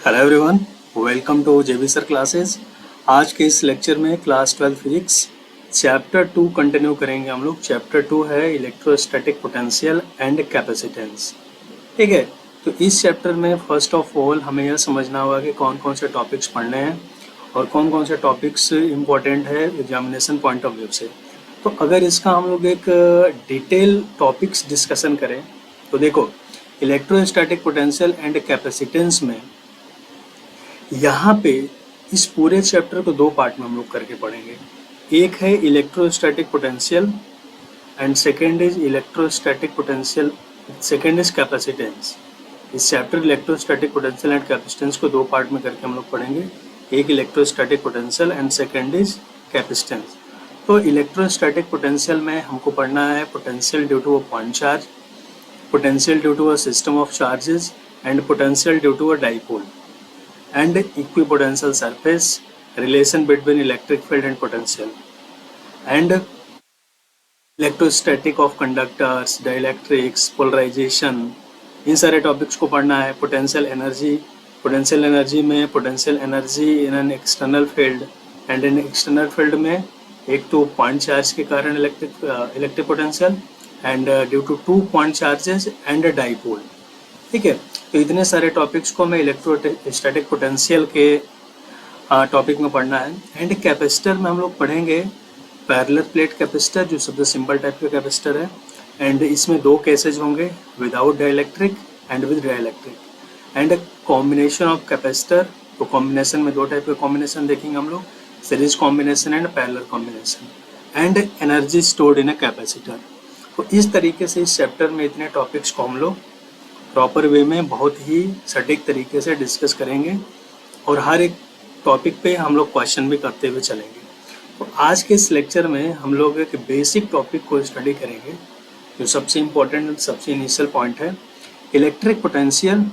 Hello everyone, welcome to JB sir classes. आज के इस लेक्चर में क्लास 12 फिजिक्स चैप्टर 2 कंटिन्यू करेंगे हम लोग। चैप्टर 2 है इलेक्ट्रोस्टैटिक पोटेंशियल एंड कैपेसिटेंस। ठीक है, तो इस चैप्टर में फर्स्ट ऑफ ऑल हमें यह समझना होगा कि कौन कौन से टॉपिक्स पढ़ने हैं और कौन कौन से टॉपिक्स इम्पोर्टेंट है एग्जामिनेशन पॉइंट ऑफ व्यू से। तो अगर इसका हम लोग एक डिटेल टॉपिक्स डिस्कशन करें तो देखो, इलेक्ट्रोस्टैटिक पोटेंशियल एंड कैपेसिटेंस में यहाँ पे इस पूरे चैप्टर को दो पार्ट में हम लोग करके पढ़ेंगे। एक है electrostatic potential and second is electrostatic potential, second is capacitance. इस chapter electrostatic potential and capacitance को दो पार्ट में करके हम लोग पढ़ेंगे। एक electrostatic potential and second is capacitance. तो इलेक्ट्रोस्टैटिक पोटेंशियल में हमको पढ़ना है potential due to a point charge, potential due to a system of charges and potential due to a dipole and equipotential surface, relation between electric field and potential, and electrostatic of conductors, dielectrics, polarization। इन सारे topics को पढ़ना है। Potential energy, potential energy में potential energy in an external field and in external field में एक तो point charge के कारण electric potential and due to two point charges and dipole. ठीक है, तो इतने सारे टॉपिक्स को हमें इलेक्ट्रोस्टैटिक पोटेंशियल के टॉपिक में पढ़ना है। एंड कैपेसिटर में हम लोग पढ़ेंगे पैरेलल प्लेट कैपेसिटर, जो सबसे सिंपल टाइप का कैपेसिटर है। एंड इसमें दो केसेज होंगे, without dielectric and with dielectric. And combination of capacitor, तो कॉम्बिनेशन में दो टाइप के कॉम्बिनेशन देखेंगे हम लोग, series combination and parallel combination. And energy stored in a capacitor. तो इस तरीके से इस चैप्टर में इतने टॉपिक्स को हम लोग प्रॉपर वे में बहुत ही सटीक तरीके से डिस्कस करेंगे और हर एक टॉपिक पे हम लोग क्वेश्चन भी करते हुए चलेंगे। तो आज के इस लेक्चर में हम लोग एक बेसिक टॉपिक को स्टडी करेंगे, जो सबसे इम्पोर्टेंट सबसे इनिशियल पॉइंट है, electric potential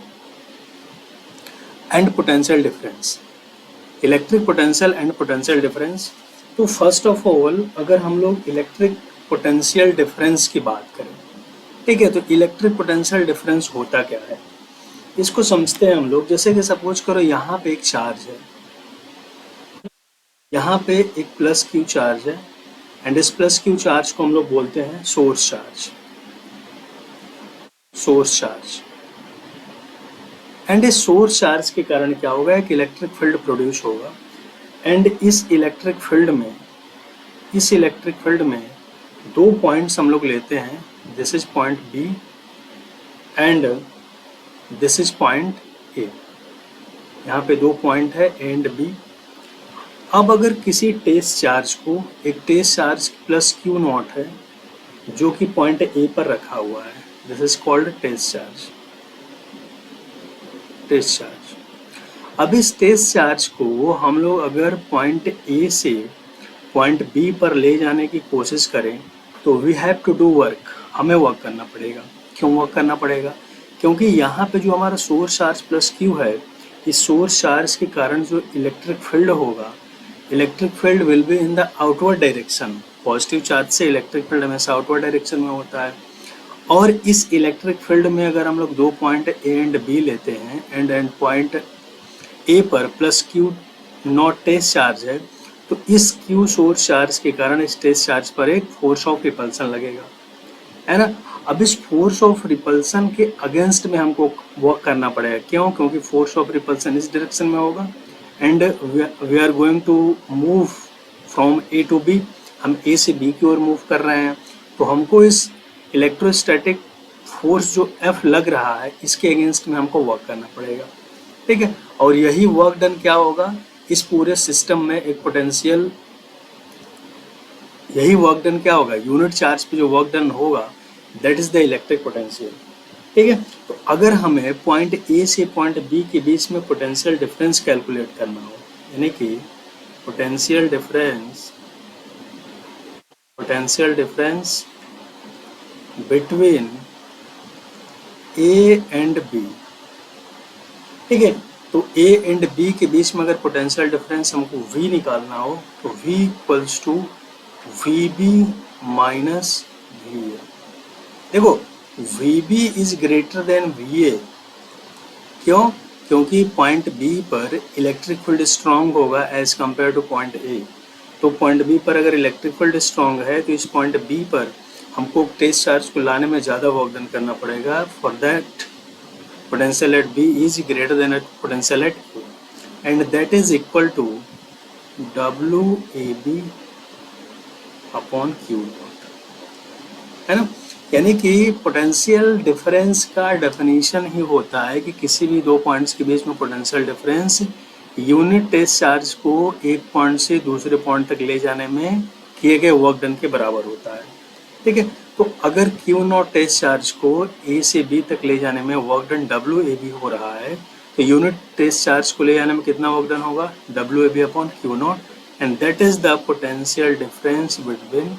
and potential difference. Electric potential and potential difference. तो फर्स्ट ऑफ ऑल अगर हम लोग इलेक्ट्रिक पोटेंशियल डिफरेंस की बात करें, ठीक है, तो इलेक्ट्रिक पोटेंशियल डिफरेंस होता क्या है इसको समझते हैं हम लोग। जैसे कि सपोज करो यहाँ पे एक चार्ज है, यहाँ पे एक प्लस क्यू चार्ज है एंड इस प्लस क्यू चार्ज को हम लोग बोलते हैं source charge, source charge. And इस सोर्स चार्ज के कारण क्या होगा, एक इलेक्ट्रिक फील्ड प्रोड्यूस होगा। एंड इस इलेक्ट्रिक फील्ड में दो पॉइंट्स हम लोग लेते हैं, this is point B and this is point A. यहाँ पे दो पॉइंट है ए एंड बी। अब अगर किसी टेस्ट चार्ज को, एक test charge plus Q naught है जो कि पॉइंट ए पर रखा हुआ है, this is called test charge, test charge. अब इस टेस्ट चार्ज को हम लोग अगर पॉइंट ए से पॉइंट बी पर ले जाने की कोशिश करें तो we have to do work, हमें वर्क करना पड़ेगा। क्यों वर्क करना पड़ेगा? क्योंकि यहाँ पे जो हमारा सोर्स चार्ज प्लस क्यू है, इस सोर्स चार्ज के कारण जो इलेक्ट्रिक फील्ड होगा, electric field will be in the outward direction. Positive charge से इलेक्ट्रिक फील्ड हमेशा आउटवर्ड डायरेक्शन में होता है। और इस इलेक्ट्रिक फील्ड में अगर हम लोग दो पॉइंट ए एंड बी लेते हैं एंड पॉइंट ए पर plus Q naught test charge है, तो इस क्यू सोर्स चार्ज के कारण इस टेस्ट चार्ज पर एक फोर्स ऑफ रिपल्सन लगेगा, है ना। अब इस फोर्स ऑफ रिपल्सन के अगेंस्ट में हमको वर्क करना पड़ेगा। क्यों? क्योंकि फोर्स ऑफ रिपल्सन इस डायरेक्शन में होगा and we are going to move from A to B. हम ए से बी की ओर मूव कर रहे हैं, तो हमको इस इलेक्ट्रोस्टैटिक फोर्स जो एफ लग रहा है, इसके अगेंस्ट में हमको वर्क करना पड़ेगा। ठीक है, और यही वर्क डन क्या होगा, इस पूरे सिस्टम में एक पोटेंशियल, यही वर्क डन क्या होगा, यूनिट चार्ज पे जो वर्क डन होगा, that is the electric potential. ठीक है, तो अगर हमें पॉइंट ए से पॉइंट बी के बीच में पोटेंशियल डिफरेंस कैलकुलेट करना हो, यानी कि potential difference between A and B, ठीक है, तो ए एंड बी के बीच में अगर पोटेंशियल डिफरेंस हमको V निकालना हो तो V equals to VB minus VA। देखो VB is greater than VA। क्यों? क्योंकि पॉइंट बी पर इलेक्ट्रिक फील्ड स्ट्रांग होगा as compare to point A. तो पॉइंट बी पर अगर इलेक्ट्रिक फील्ड स्ट्रांग है तो इस पॉइंट बी पर हमको टेस्ट चार्ज को लाने में ज़्यादा वर्क डन करना पड़ेगा। For that potential at B is greater than at potential at A, and that is equal to WAB upon Q dot, है ना। यानी कि पोटेंशियल डिफरेंस का डेफिनेशन ही होता है कि किसी भी दो पॉइंट्स के बीच में potential difference unit test charge को एक पॉइंट से दूसरे पॉइंट तक ले जाने में किए गए वर्क डन के बराबर होता है। ठीक है, तो अगर Q नॉट टेस्ट चार्ज को A से B तक ले जाने में वर्क डन WAB हो रहा है तो यूनिट टेस्ट चार्ज को ले जाने में कितना वर्क डन होगा, WAB upon Q not, and that is the potential difference between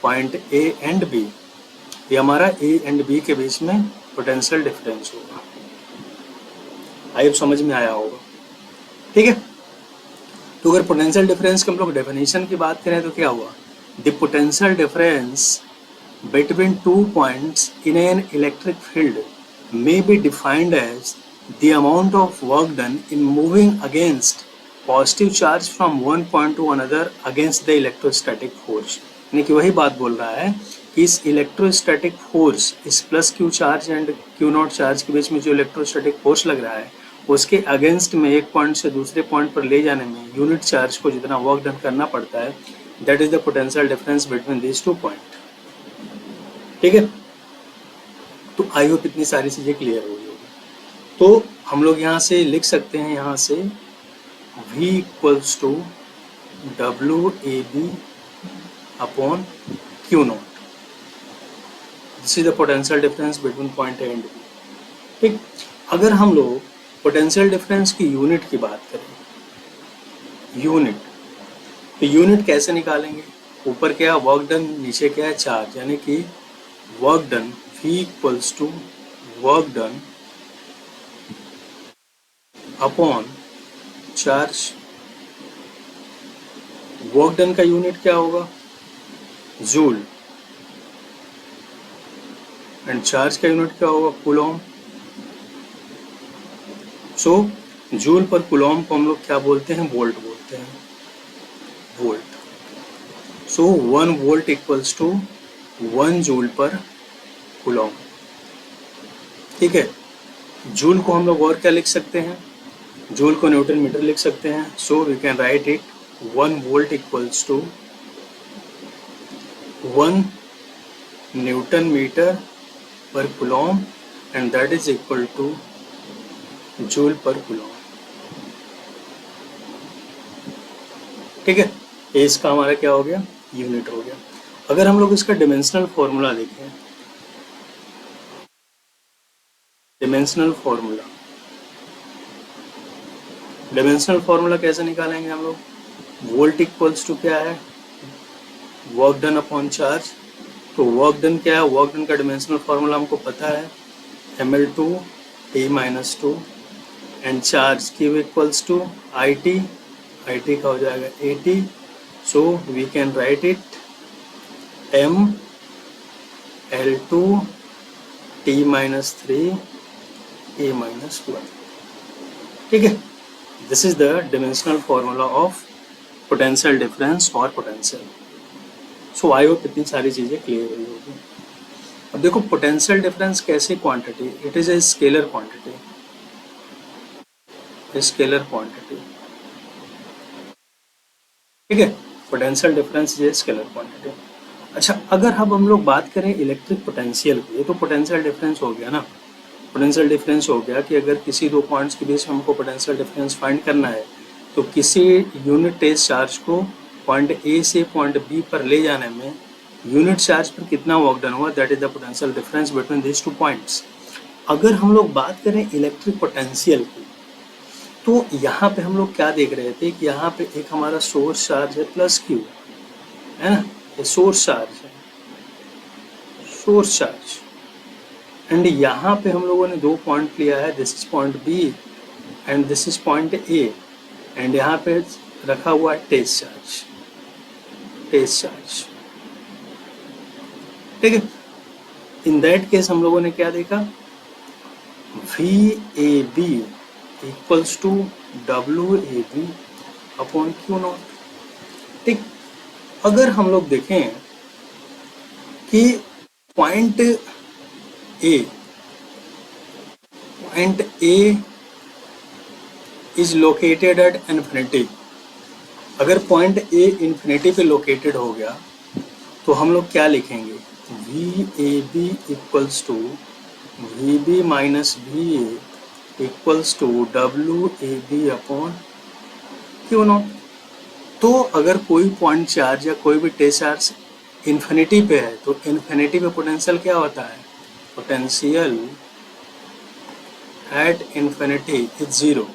point A and B। ये हमारा A एंड B के बीच में पोटेंशियल डिफरेंस होगा। आई समझ में आया होगा। ठीक है, तो अगर पोटेंशियल डिफरेंस के हम लोग डेफिनेशन की बात करें तो क्या हुआ, the potential difference between 2 points in an electric field may be defined as the amount of work done in moving against positive charge from one point to another against the electrostatic force। यानी कि वही बात बोल रहा है कि इस electrostatic force, इस plus Q charge and Q not charge के बीच में जो इलेक्ट्रोस्टैटिक फोर्स लग रहा है उसके अगेंस्ट में एक पॉइंट से दूसरे पॉइंट पर ले जाने में यूनिट चार्ज को जितना वर्क डन करना पड़ता है, that is the potential difference between these 2 point. ठीक है, तो आई होप इतनी सारी चीजें क्लियर हो गई होगी। तो हम लोग यहाँ से लिख सकते हैं, यहाँ से V equals to WAB upon Q naught, this is the potential difference between point A and B। ठीक, अगर हम लोग पोटेंशियल डिफरेंस की यूनिट की बात करें, यूनिट, तो यूनिट कैसे निकालेंगे, ऊपर क्या है वर्क डन, नीचे क्या है चार्ज, यानी कि work done V equals to work done upon charge. Work done का यूनिट क्या होगा, जूल, एंड चार्ज का यूनिट क्या होगा, coulomb. So joule per coulomb को हम लोग क्या बोलते हैं, वोल्ट बोलते हैं, volt. So 1 volt equals to 1 joule per coulomb. ठीक है, जूल को हम लोग और क्या लिख सकते हैं, जूल को न्यूटन मीटर लिख सकते हैं। So we can write it 1 volt equals to 1 newton metre per coulomb, and that is equal to joule per coulomb. ठीक है, इसका हमारा क्या हो गया, यूनिट हो गया। अगर हम लोग इसका डिमेंशनल फॉर्मूला देखें, डिमेंशनल फॉर्मूला, डिमेंशनल फॉर्मूला कैसे निकालेंगे हम लोग, वोल्ट इक्वल्स टू क्या है, वर्क डन अपॉन चार्ज। तो वर्क डन क्या है, वर्क डन का डिमेंशनल फॉर्मूला हमको पता है, ml2 T-2, and charge Q equals to IT, IT का हो जाएगा 80। So we can write it ml2 T-3 A-1। ठीक है, this is the dimensional formula of potential difference और पोटेंशियल। सो आई होप इतनी सारी चीजें क्लियर हुई होगी। अब देखो पोटेंशियल डिफरेंस कैसे quantity, it is a scalar quantity, scalar quantity. ठीक है, potential difference is scalar quantity. अच्छा, अगर अब हम लोग बात करें इलेक्ट्रिक पोटेंशियल की, ये तो पोटेंशियल डिफरेंस हो गया ना, पोटेंशियल डिफरेंस हो गया कि अगर किसी दो पॉइंट्स के बीच में हमको पोटेंशियल डिफरेंस फाइंड करना है तो किसी यूनिट टेस्ट चार्ज को पॉइंट ए से पॉइंट बी पर ले जाने में यूनिट चार्ज पर कितना वर्क डन हुआ, that is the potential difference between this 2 points. अगर हम लोग बात करें इलेक्ट्रिक पोटेंशियल की, तो यहाँ पे हम लोग क्या देख रहे थे कि यहाँ पे एक हमारा सोर्स चार्ज है प्लस क्यू, है ना, ये सोर्स चार्ज है, सोर्स चार्ज, एंड यहाँ पे हम लोगों ने 2 पॉइंट लिया है, this is point B and this is point A, and यहाँ पे रखा हुआ है टेस्ट चार्ज, टेस्ट चार्ज। ठीक है, इन दैट केस हम लोगों ने क्या देखा, VAB equals to WAB upon Q0। ठीक, अगर हम लोग देखें कि point A is located at infinity, अगर पॉइंट ए इन्फिनिटी पे लोकेटेड हो गया तो हम लोग क्या लिखेंगे, VAB equals to VB minus VA equals to WAB upon Q0। तो अगर कोई पॉइंट चार्ज या कोई भी टेस्ट चार्ज इन्फिनिटी पे है तो इन्फिनिटी पे पोटेंशियल क्या होता है, potential at infinity is zero,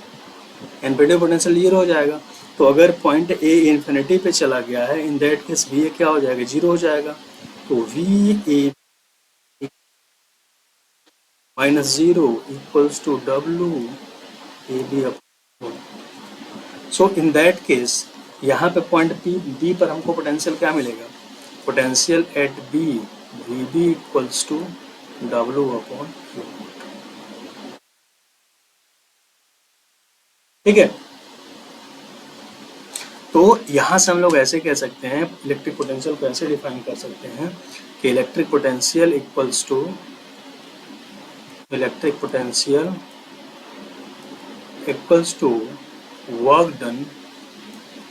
infinity potential zero हो जाएगा। तो अगर पॉइंट ए इन्फिनिटी पे चला गया है, in that case V A क्या हो जाएगा, जीरो हो जाएगा। तो V A minus zero equals to WAB upon. So in that case यहाँ पे पॉइंट बी पर हमको पोटेंशियल क्या मिलेगा, potential at B VB equals to W upon Q। ठीक है, तो यहाँ से हम लोग ऐसे कह सकते हैं, इलेक्ट्रिक पोटेंशियल को ऐसे डिफाइन कर सकते हैं कि electric potential equals to work done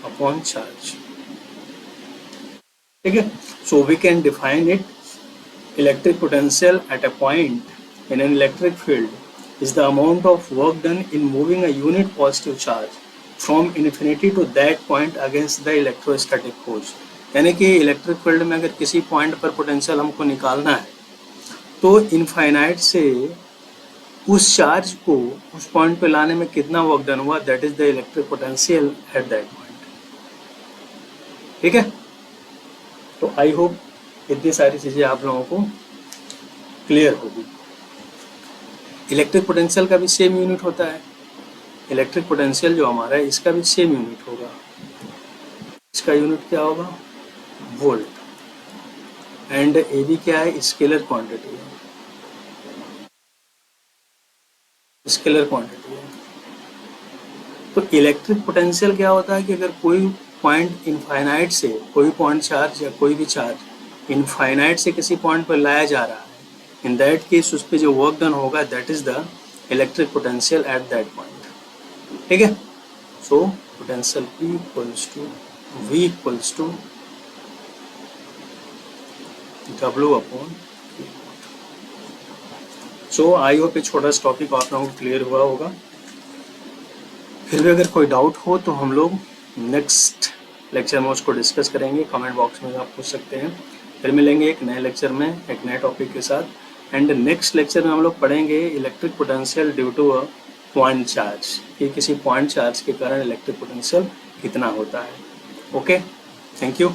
upon charge. ठीक है, so we can define it, electric potential at a point in an electric field is the amount of work done in moving a unit positive charge from infinity to that point against the electrostatic force. यानी कि electric field में अगर किसी point पर potential हमको निकालना है तो इनफाइनाइट से उस चार्ज को उस पॉइंट पे लाने में कितना वर्क डन हुआ, that is the electric potential at that point. ठीक है, तो आई होप इतनी सारी चीजें आप लोगों को क्लियर होगी। इलेक्ट्रिक पोटेंशियल का भी सेम यूनिट होता है, इलेक्ट्रिक पोटेंशियल जो हमारा है इसका भी सेम यूनिट होगा, इसका यूनिट क्या होगा, वोल्ट, एंड AB क्या है, स्केलर क्वांटिटी है, स्केलर क्वांटिटी है। तो इलेक्ट्रिक पोटेंशियल क्या होता है कि अगर कोई पॉइंट इनफाइनाइट से, कोई पॉइंट चार्ज या कोई भी चार्ज इनफाइनाइट से किसी पॉइंट पर लाया जा रहा है, इन दैट केस उस पर जो वर्क डन होगा that is the electric potential at that point. ठीक है, so potential P equals to V equals to W upon. So I hope ये छोटा सा टॉपिक आप लोगों को क्लियर हुआ होगा। फिर भी अगर कोई डाउट हो तो हम लोग नेक्स्ट लेक्चर में उसको डिस्कस करेंगे, कमेंट बॉक्स में आप पूछ सकते हैं। फिर मिलेंगे एक नए लेक्चर में एक नए टॉपिक के साथ, एंड नेक्स्ट लेक्चर में हम लोग पढ़ेंगे electric potential due to a point charge, कि किसी पॉइंट चार्ज के कारण इलेक्ट्रिक पोटेंशियल कितना होता है। Okay, thank you.